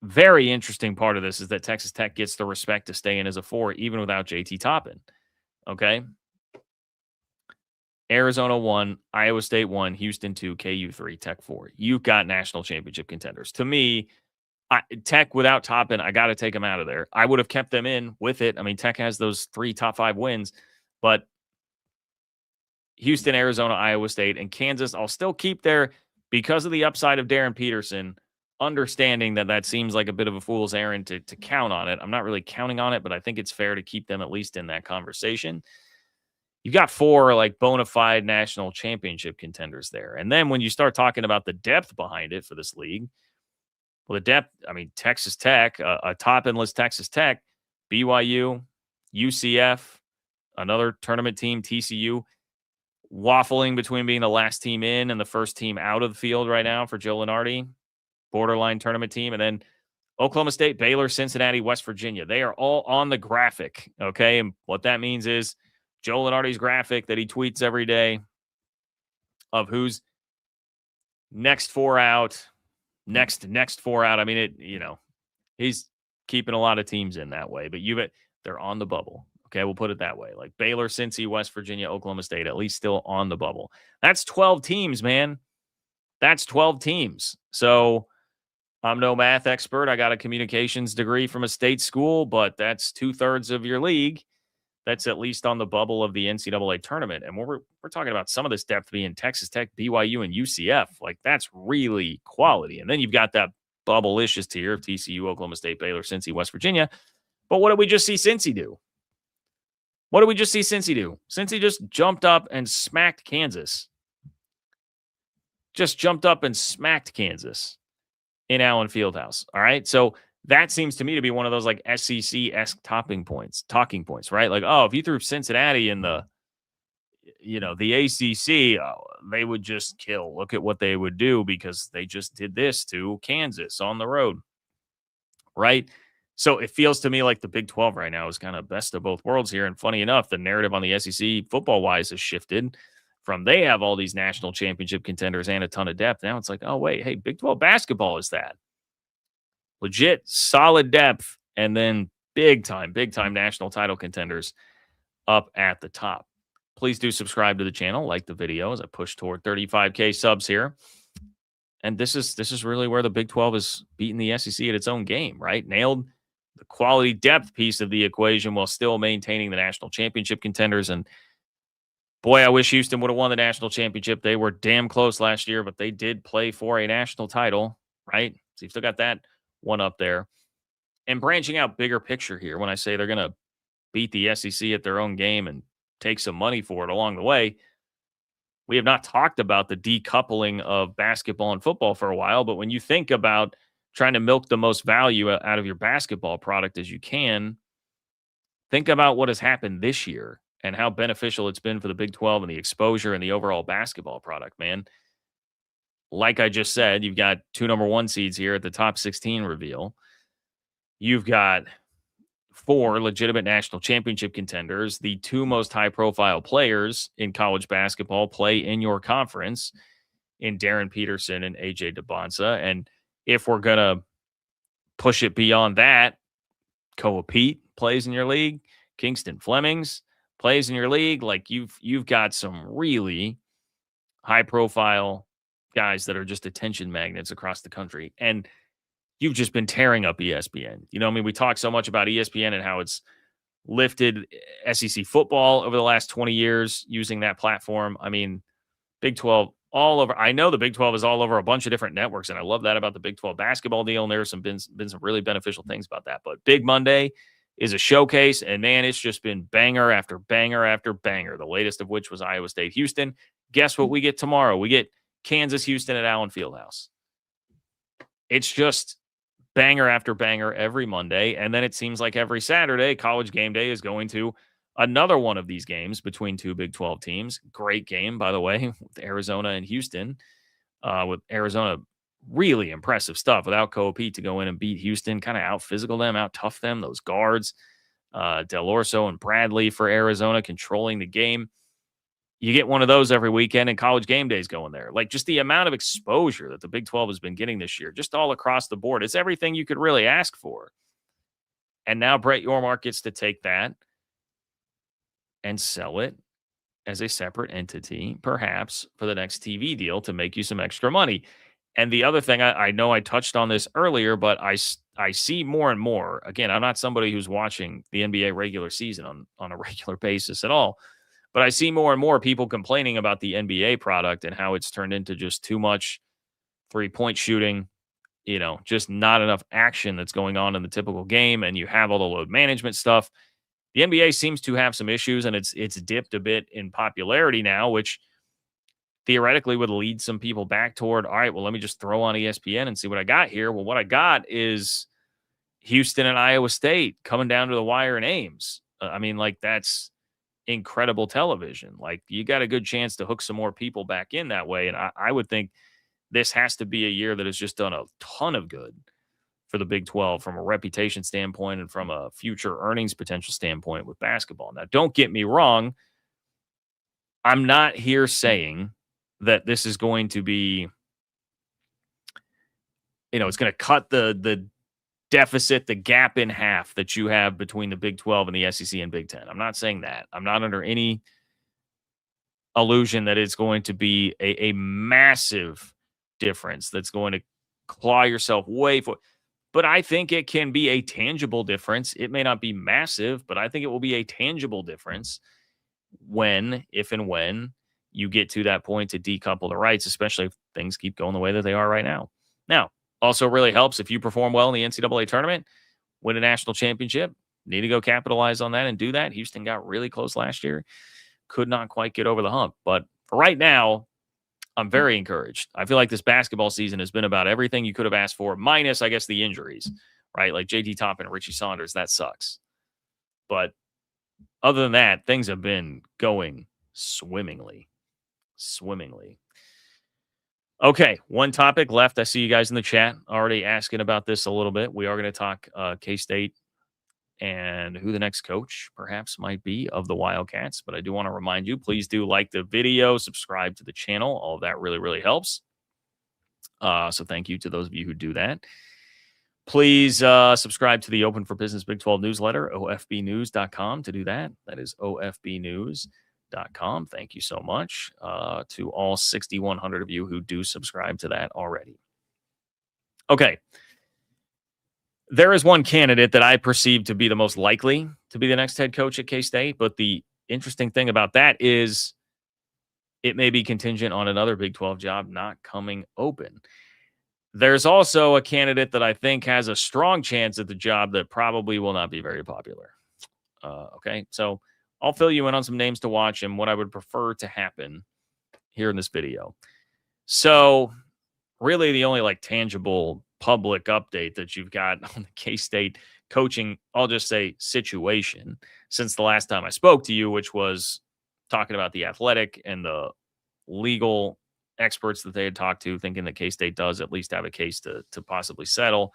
very interesting part of this is that Texas Tech gets the respect to stay in as a 4, even without JT Toppin. Okay? Arizona 1, Iowa State 1, Houston 2, KU 3, Tech 4. You've got national championship contenders. To me, Tech without Toppin, I got to take them out of there. I would have kept them in with it. I mean, Tech has those 3 top 5 wins, but Houston, Arizona, Iowa State, and Kansas, I'll still keep there because of the upside of Darren Peterson. understanding that that seems like a bit of a fool's errand to count on it. I'm not really counting on it, but I think it's fair to keep them at least in that conversation. You've got 4 like bona fide national championship contenders there. And then when you start talking about the depth behind it for this league, well, the depth, I mean, Texas Tech, a top enlist Texas Tech, BYU, UCF, another tournament team, TCU, waffling between being the last team in and the first team out of the field right now for Joe Lunardi, borderline tournament team. And then Oklahoma State, Baylor, Cincinnati, West Virginia. They are all on the graphic. Okay. And what that means is Joe Lunardi's graphic that he tweets every day of who's next 4 out, next 4 out. I mean, he's keeping a lot of teams in that way, but they're on the bubble. Okay, we'll put it that way. Like Baylor, Cincy, West Virginia, Oklahoma State, at least still on the bubble. That's 12 teams, man. That's 12 teams. So I'm no math expert. I got a communications degree from a state school, but that's 2/3 of your league. That's at least on the bubble of the NCAA tournament. And we're talking about some of this depth being Texas Tech, BYU, and UCF. Like, that's really quality. And then you've got that bubble-licious tier of TCU, Oklahoma State, Baylor, Cincy, West Virginia. But what did we just see Cincy do? What did we just see Cincy do? Cincy just jumped up and smacked Kansas. Just jumped up and smacked Kansas in Allen Fieldhouse. All right. So that seems to me to be one of those like SEC-esque talking points, right? Like, oh, if you threw Cincinnati in the ACC, they would just kill. Look at what they would do because they just did this to Kansas on the road. Right. So it feels to me like the Big 12 right now is kind of best of both worlds here. And funny enough, the narrative on the SEC football-wise has shifted from they have all these national championship contenders and a ton of depth. Now it's like, oh, wait, hey, Big 12 basketball is that. Legit, solid depth, and then big time national title contenders up at the top. Please do subscribe to the channel, like the video as I push toward 35K subs here. And this is really where the Big 12 is beating the SEC at its own game, right? Nailed the quality depth piece of the equation while still maintaining the national championship contenders. And boy, I wish Houston would have won the national championship. They were damn close last year, but they did play for a national title, right? So you've still got that one up there. And branching out bigger picture here, when I say they're going to beat the SEC at their own game and take some money for it along the way, we have not talked about the decoupling of basketball and football for a while, but when you think about trying to milk the most value out of your basketball product as you can, think about what has happened this year and how beneficial it's been for the Big 12 and the exposure and the overall basketball product, man. Like I just said, you've got 2 number 1 seeds here at the top 16 reveal. You've got 4 legitimate national championship contenders. The 2 most high-profile players in college basketball play in your conference in Darryn Peterson and A.J. Dybantsa. And if we're going to push it beyond that, Koa Pete plays in your league. Kingston Flemings plays in your league. Like, you've got some really high-profile guys that are just attention magnets across the country. And you've just been tearing up ESPN. I mean, we talk so much about ESPN and how it's lifted SEC football over the last 20 years using that platform. I mean, Big 12 all over. I know the Big 12 is all over a bunch of different networks, and I love that about the Big 12 basketball deal. And there's been some really beneficial things about that. But Big Monday is a showcase, and man, it's just been banger after banger after banger. The latest of which was Iowa State Houston. Guess what we get tomorrow? We get Kansas Houston at Allen Fieldhouse. It's just banger after banger every Monday. And then it seems like every Saturday, College Game Day is going to another one of these games between 2 Big 12 teams. Great game, by the way, with Arizona and Houston. With Arizona, really impressive stuff without Koa Pete to go in and beat Houston, kind of out-physical them, out-tough them, those guards. Del Orso and Bradley for Arizona controlling the game. You get one of those every weekend, and College Game Day's going there. Like, just the amount of exposure that the Big 12 has been getting this year, just all across the board. It's everything you could really ask for. And now Brett Yormark gets to take that and sell it as a separate entity, perhaps for the next TV deal to make you some extra money. And the other thing, I know I touched on this earlier, but I see more and more. Again, I'm not somebody who's watching the NBA regular season on a regular basis at all. But I see more and more people complaining about the NBA product and how it's turned into just too much 3-point shooting, just not enough action that's going on in the typical game, and you have all the load management stuff. The NBA seems to have some issues, and it's dipped a bit in popularity now, which theoretically would lead some people back toward, all right, well, let me just throw on ESPN and see what I got here. Well, what I got is Houston and Iowa State coming down to the wire in Ames. That's incredible television. Like, you got a good chance to hook some more people back in that way. And I would think this has to be a year that has just done a ton of good for the Big 12 from a reputation standpoint and from a future earnings potential standpoint with basketball. Now, don't get me wrong. I'm not here saying that this is going to be, it's going to cut the deficit, the gap in half that you have between the Big 12 and the SEC and Big 10. I'm not saying that. I'm not under any illusion that it's going to be a massive difference that's going to claw yourself way for. But I think it can be a tangible difference. It may not be massive, but I think it will be a tangible difference if and when you get to that point to decouple the rights, especially if things keep going the way that they are right now. Now, also really helps if you perform well in the NCAA tournament, win a national championship. Need to go capitalize on that and do that. Houston got really close last year. Could not quite get over the hump. But for right now, I'm very encouraged. I feel like this basketball season has been about everything you could have asked for, minus, I guess, the injuries, right? Like JT Toppin and Richie Saunders, that sucks. But other than that, things have been going swimmingly. Okay, one topic left. I see you guys in the chat already asking about this a little bit. We are going to talk K-State and who the next coach perhaps might be of the Wildcats. But I do want to remind you, please do like the video, subscribe to the channel. All of that really, really helps. So thank you to those of you who do that. Please subscribe to the Open for Business Big 12 newsletter, ofbnews.com to do that. That is ofbnews.com. Thank you so much to all 6,100 of you who do subscribe to that already. Okay. There is one candidate that I perceive to be the most likely to be the next head coach at K-State, but the interesting thing about that is it may be contingent on another Big 12 job not coming open. There's also a candidate that I think has a strong chance at the job that probably will not be very popular. Okay, so I'll fill you in on some names to watch and what I would prefer to happen here in this video. So really the only tangible public update that you've got on the K-State coaching, I'll just say situation, since the last time I spoke to you, which was talking about the athletic and the legal experts that they had talked to, thinking that K-State does at least have a case to possibly settle.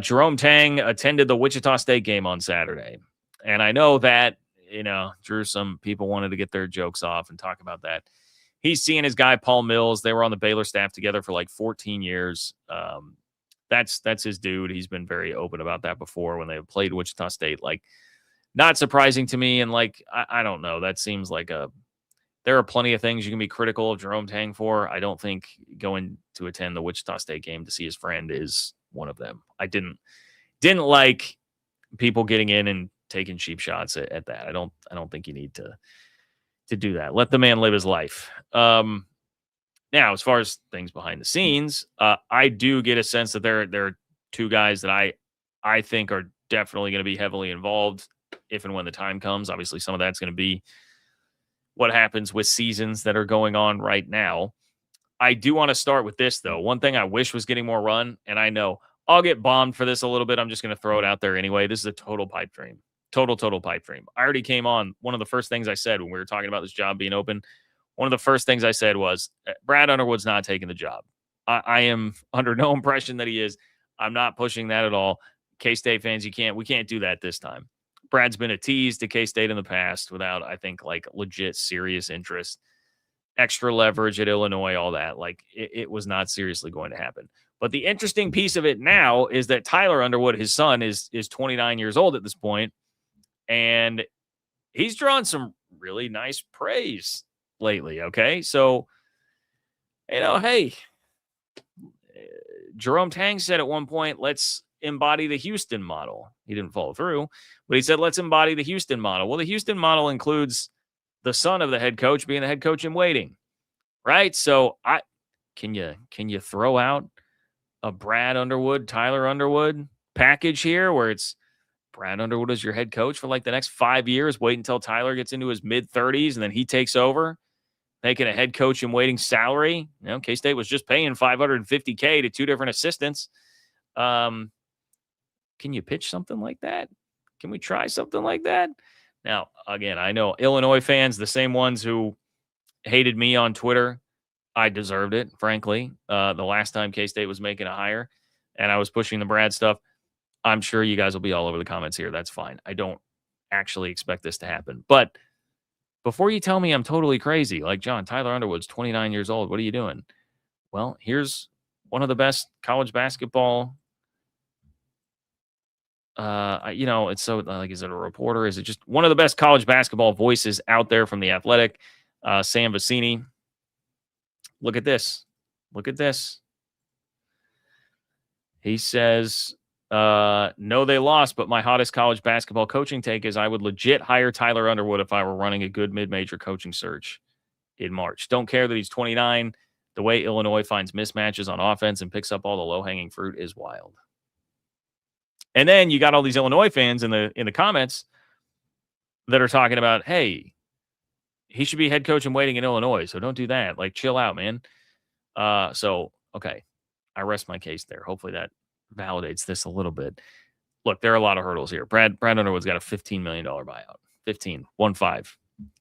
Jerome Tang attended the Wichita State game on Saturday. And I know that, Drew, some people wanted to get their jokes off and talk about that. He's seeing his guy, Paul Mills. They were on the Baylor staff together for 14 years. That's his dude. He's been very open about that before when they played Wichita State. Not surprising to me. And I don't know. That seems like there are plenty of things you can be critical of Jerome Tang for. I don't think going to attend the Wichita State game to see his friend is one of them. I didn't like people getting in and taking cheap shots at that. I don't think you need to do that. Let the man live his life. Now, as far as things behind the scenes, I do get a sense that there are two guys that I think are definitely going to be heavily involved if and when the time comes. Obviously, some of that's going to be what happens with seasons that are going on right now. I do want to start with this, though. One thing I wish was getting more run, and I know I'll get bombed for this a little bit. I'm just going to throw it out there anyway. This is a total pipe dream. Total pipe dream. I already came on. One of the first things I said when we were talking about this job being open, one of the first things I said was Brad Underwood's not taking the job. I am under no impression that he is. I'm not pushing that at all. K-State fans, we can't do that this time. Brad's been a tease to K-State in the past without, I think, legit serious interest, extra leverage at Illinois, all that. It was not seriously going to happen. But the interesting piece of it now is that Tyler Underwood, his son, is 29 years old at this point, and he's drawn some really nice praise lately. Okay, so hey, Jerome Tang said at one point, let's embody the Houston model. He didn't follow through, but he said, let's embody the Houston model. Well, the Houston model includes the son of the head coach being the head coach in waiting, right? So can you throw out a Brad Underwood, Tyler Underwood package here where it's Brad Underwood is your head coach for like the next 5 years. Wait until Tyler gets into his mid-30s and then he takes over, making a head coach in waiting salary. You know, K-State was just paying $550K to 2 different assistants. Can you pitch something like that? Can we try something like that? Now, again, I know Illinois fans, the same ones who hated me on Twitter, I deserved it, frankly. The last time K-State was making a hire and I was pushing the Brad stuff, I'm sure you guys will be all over the comments here. That's fine. I don't actually expect this to happen. But before you tell me I'm totally crazy, like, John, Tyler Underwood's 29 years old. What are you doing? Well, here's one of the best college basketball. It's so like, is it a reporter? Is it just one of the best college basketball voices out there from The Athletic? Sam Vecini. Look at this. Look at this. He says, no, they lost, but my hottest college basketball coaching take is I would legit hire Tyler Underwood if I were running a good mid-major coaching search in March. Don't care that he's 29. The way Illinois finds mismatches on offense and picks up all the low-hanging fruit is wild. And then you got all these Illinois fans in the comments that are talking about, hey, he should be head coach and waiting in Illinois, so don't do that. Like, chill out, man. Okay, I rest my case there. Hopefully that validates this a little bit. Look, there are a lot of hurdles here. Brad Underwood's got a $15 million buyout. 15.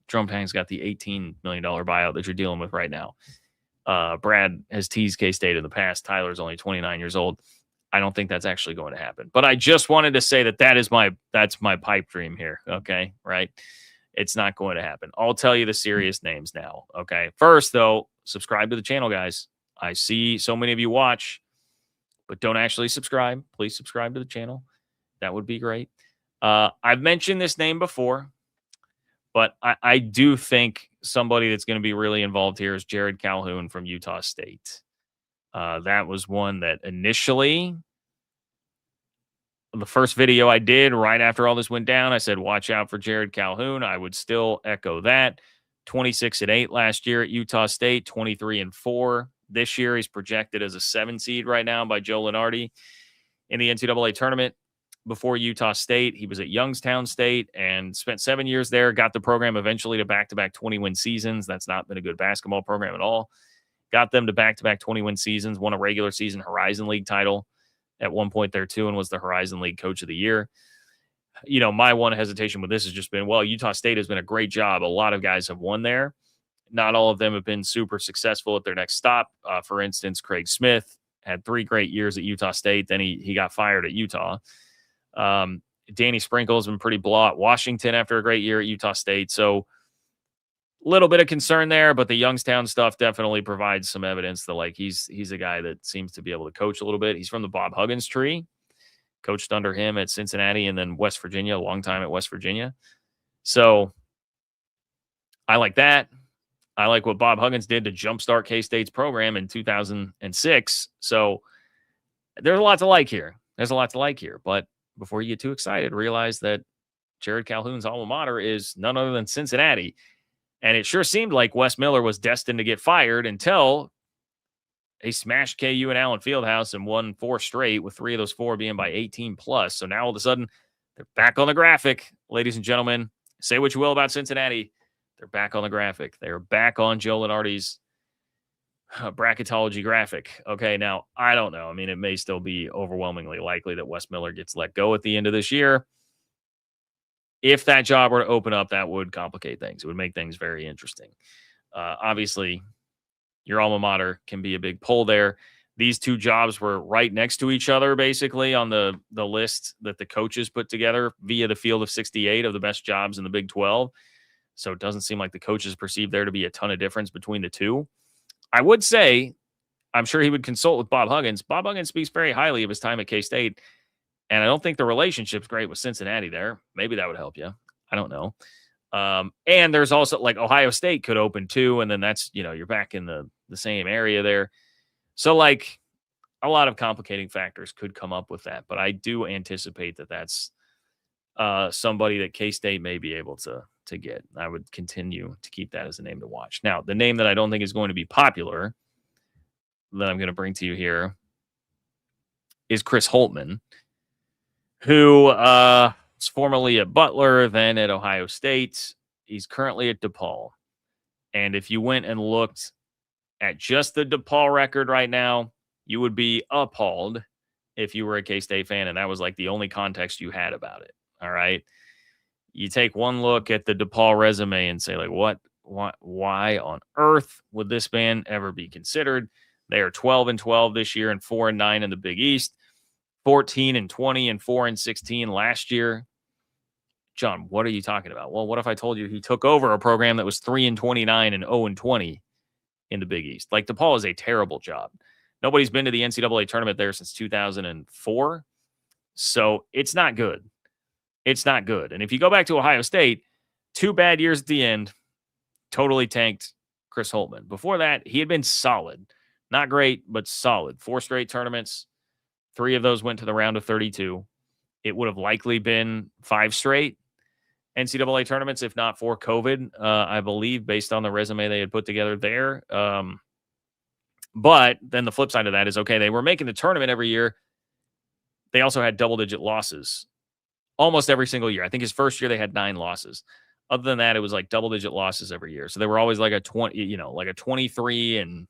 Jerome Tang's got the $18 million buyout that you're dealing with right now. Brad has teased K-State in the past. Tyler's only 29 years old. I don't think that's actually going to happen. But I just wanted to say that's my pipe dream here. Okay, right? It's not going to happen. I'll tell you the serious names now. Okay. First, though, subscribe to the channel, guys. I see so many of you watch, but don't actually subscribe. Please subscribe to the channel. That would be great. I've mentioned this name before, but I do think somebody that's going to be really involved here is Jared Calhoun from Utah State. That was one that initially, the first video I did right after all this went down, I said, watch out for Jared Calhoun. I would still echo that. 26-8 last year at Utah State, 23-4. This year, he's projected as a 7 seed right now by Joe Lunardi in the NCAA tournament. Before Utah State, he was at Youngstown State and spent 7 years there, got the program eventually to back-to-back 20-win seasons. That's not been a good basketball program at all. Got them to back-to-back 20-win seasons, won a regular season Horizon League title at one point there too, and was the Horizon League Coach of the Year. You know, my one hesitation with this has just been, well, Utah State has been a great job. A lot of guys have won there. Not all of them have been super successful at their next stop. For instance, Craig Smith had 3 great years at Utah State. Then he got fired at Utah. Danny Sprinkle has been pretty blah at Washington after a great year at Utah State. So a little bit of concern there, but the Youngstown stuff definitely provides some evidence that, like, he's a guy that seems to be able to coach a little bit. He's from the Bob Huggins tree, coached under him at Cincinnati and then West Virginia, a long time at West Virginia. So I like that. I like what Bob Huggins did to jumpstart K-State's program in 2006. So there's a lot to like here. But before you get too excited, realize that Jared Calhoun's alma mater is none other than Cincinnati. And it sure seemed like Wes Miller was destined to get fired until he smashed KU and Allen Fieldhouse and won 4 straight, with 3 of those 4 being by 18 plus. So now all of a sudden they're back on the graphic, ladies and gentlemen. Say what you will about Cincinnati. They're back on the graphic. They're back on Joe Lunardi's bracketology graphic. Okay, now, I don't know. I mean, it may still be overwhelmingly likely that Wes Miller gets let go at the end of this year. If that job were to open up, that would complicate things. It would make things very interesting. Obviously, your alma mater can be a big pull there. These 2 jobs were right next to each other, basically, on the list that the coaches put together via the field of 68 of the best jobs in the Big 12. So it doesn't seem like the coaches perceive there to be a ton of difference between the 2. I would say, I'm sure he would consult with Bob Huggins. Bob Huggins speaks very highly of his time at K-State, and I don't think the relationship's great with Cincinnati there. Maybe that would help you. I don't know. And there's also, like, Ohio State could open too, and then that's, you're back in the same area there. So, like, a lot of complicating factors could come up with that, but I do anticipate that that's somebody that K-State may be able to get. I would continue to keep that as a name to watch. Now, the name that I don't think is going to be popular that I'm going to bring to you here is Chris Holtmann, who was formerly at Butler, then at Ohio State. He's currently at DePaul. And if you went and looked at just the DePaul record right now, you would be appalled if you were a K-State fan, and that was like the only context you had about it. All right. You take one look at the DePaul resume and say, like, why on earth would this band ever be considered? They are 12-12 this year and 4-9 in the Big East, 14-20 and 4-16 last year. John, what are you talking about? Well, what if I told you he took over a program that was 3-29 and 0-20 in the Big East? Like, DePaul is a terrible job. Nobody's been to the NCAA tournament there since 2004. So it's not good. It's not good. And if you go back to Ohio State, 2 bad years at the end, totally tanked Chris Holtmann. Before that, he had been solid. Not great, but solid. 4 straight tournaments. 3 of those went to the round of 32. It would have likely been 5 straight NCAA tournaments, if not for COVID, I believe, based on the resume they had put together there. But then the flip side of that is, okay, they were making the tournament every year. They also had double-digit losses almost every single year. I think his first year they had 9 losses. Other than that, it was like double-digit losses every year. So they were always like a 20, like a 23-10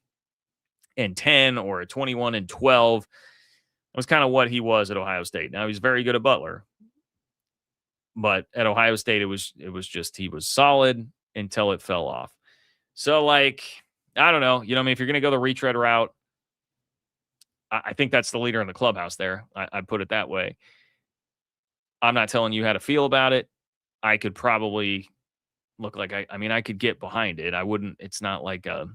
or a 21-12. That was kind of what he was at Ohio State. Now he's very good at Butler, but at Ohio State it was just he was solid until it fell off. So, like, I don't know. I mean, if you're going to go the retread route, I think that's the leader in the clubhouse there. I put it that way. I'm not telling you how to feel about it. I could probably look like I could get behind it. I wouldn't. It's not like I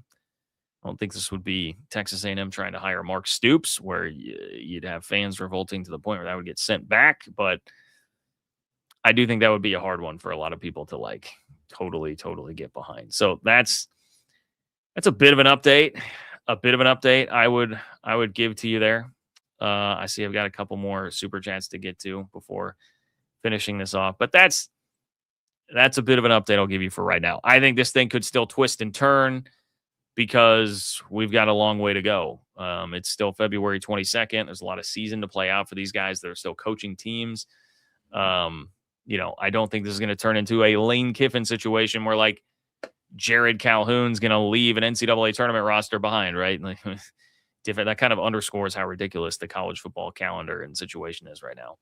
don't think this would be Texas A&M trying to hire Mark Stoops, where you'd have fans revolting to the point where that would get sent back. But I do think that would be a hard one for a lot of people to like totally get behind. So that's a bit of an update. I would give to you there. I see I've got a couple more super chats to get to before finishing this off, but that's a bit of an update I'll give you for right now. I think this thing could still twist and turn because we've got a long way to go. It's still February 22nd. There's a lot of season to play out for these guys that are still coaching teams. I don't think this is going to turn into a Lane Kiffin situation where like Jared Calhoun's going to leave an NCAA tournament roster behind, right? Like, different. That kind of underscores how ridiculous the college football calendar and situation is right now.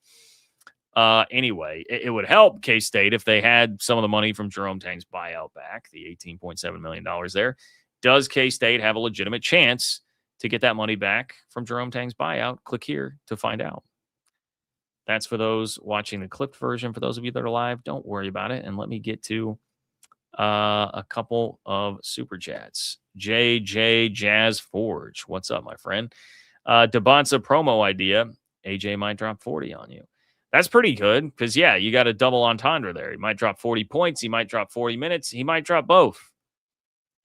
Anyway, it would help K-State if they had some of the money from Jerome Tang's buyout back, the $18.7 million there. Does K-State have a legitimate chance to get that money back from Jerome Tang's buyout? Click here to find out. That's for those watching the clipped version. For those of you that are live, don't worry about it. And let me get to a couple of super chats. JJ Jazz Forge. What's up, my friend? Dybantsa promo idea. AJ might drop 40 on you. That's pretty good because, yeah, you got a double entendre there. He might drop 40 points. He might drop 40 minutes. He might drop both.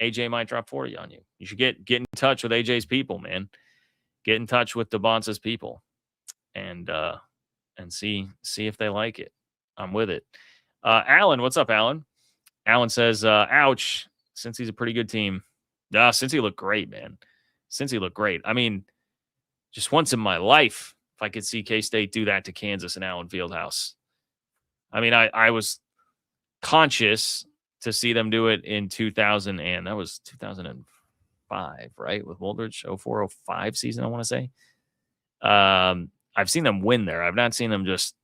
AJ might drop 40 on you. You should get in touch with AJ's people, man. Get in touch with Dybantsa's people and see if they like it. I'm with it. Allen, what's up, Allen? Allen says, ouch, since he's a pretty good team. Since he looked great, man. Since he looked great. I mean, just once in my life, if I could see K-State do that to Kansas and Allen Fieldhouse. I mean, I was conscious to see them do it in 2000, and that was 2005, right? With Woldridge, 04-05 season, I want to say. I've seen them win there. I've not seen them just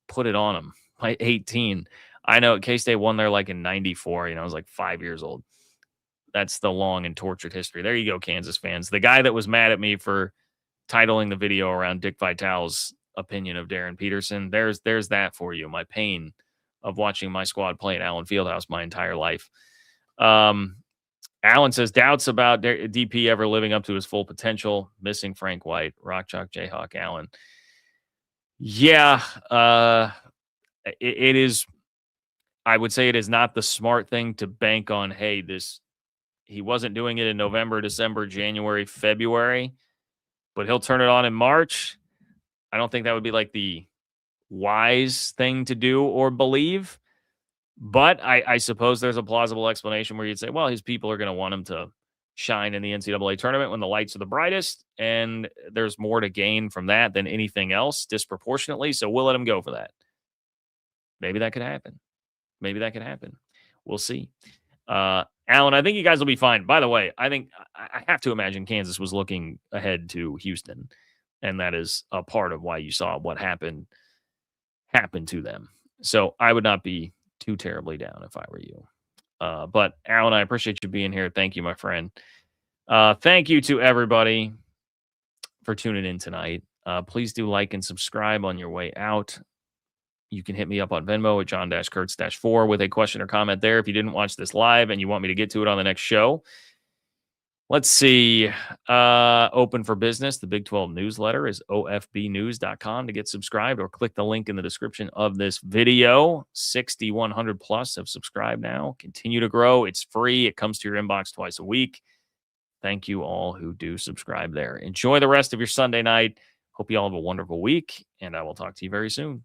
put it on them by 18. I know K-State won there like in 94. I was like 5 years old. That's the long and tortured history. There you go, Kansas fans. The guy that was mad at me for titling the video around Dick Vitale's opinion of Darryn Peterson, there's that for you. My pain of watching my squad play at Allen Fieldhouse my entire life. Allen says, doubts about DP ever living up to his full potential. Missing Frank White. Rock Chalk Jayhawk Allen. Yeah, it is. I would say it is not the smart thing to bank on, hey, he wasn't doing it in November, December, January, February, but he'll turn it on in March. I don't think that would be like the wise thing to do or believe. But I suppose there's a plausible explanation where you'd say, well, his people are going to want him to shine in the NCAA tournament when the lights are the brightest, and there's more to gain from that than anything else disproportionately. So we'll let them go for that. Maybe that could happen. Maybe that could happen. We'll see. Allen, I think you guys will be fine. By the way, I have to imagine Kansas was looking ahead to Houston, and that is a part of why you saw what happened to them. So I would not be too terribly down if I were you. But Allen, I appreciate you being here. Thank you, my friend. Thank you to everybody for tuning in tonight. Please do like and subscribe on your way out. You can hit me up on Venmo at John-Kurtz-4 with a question or comment there if you didn't watch this live and you want me to get to it on the next show. Let's see. Open for business. The Big 12 newsletter is ofbnews.com to get subscribed, or click the link in the description of this video. 6,100 plus have subscribed now. Continue to grow. It's free. It comes to your inbox twice a week. Thank you all who do subscribe there. Enjoy the rest of your Sunday night. Hope you all have a wonderful week, and I will talk to you very soon.